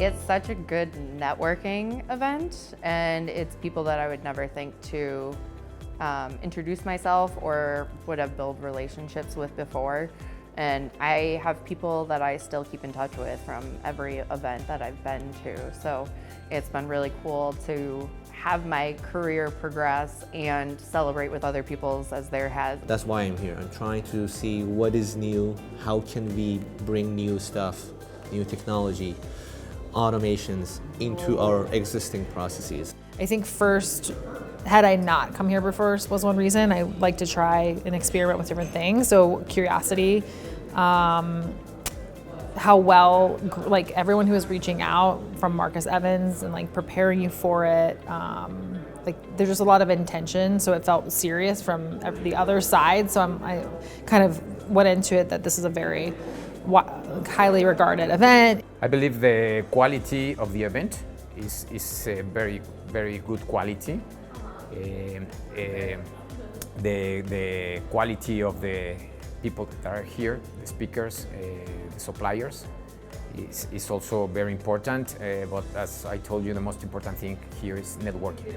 It's such a good networking event, and it's people that I would never think to introduce myself or would have built relationships with before. And I have people that I still keep in touch with from every event that I've been to. So it's been really cool to have my career progress and celebrate with other people's as there has. That's why I'm here. I'm trying to see what is new, how can we bring new stuff, new technology, automations into our existing processes. I think first, had I not come here before was one reason. I like to try and experiment with different things. So curiosity, how well, like everyone who was reaching out from Marcus Evans and like preparing you for it. Like there's just a lot of intention, so it felt serious from the other side. So I kind of went into it that this is a very highly regarded event. I believe the quality of the event is a very, very good quality. The quality of the people that are here, the speakers, the suppliers, is also very important. But as I told you, the most important thing here is networking.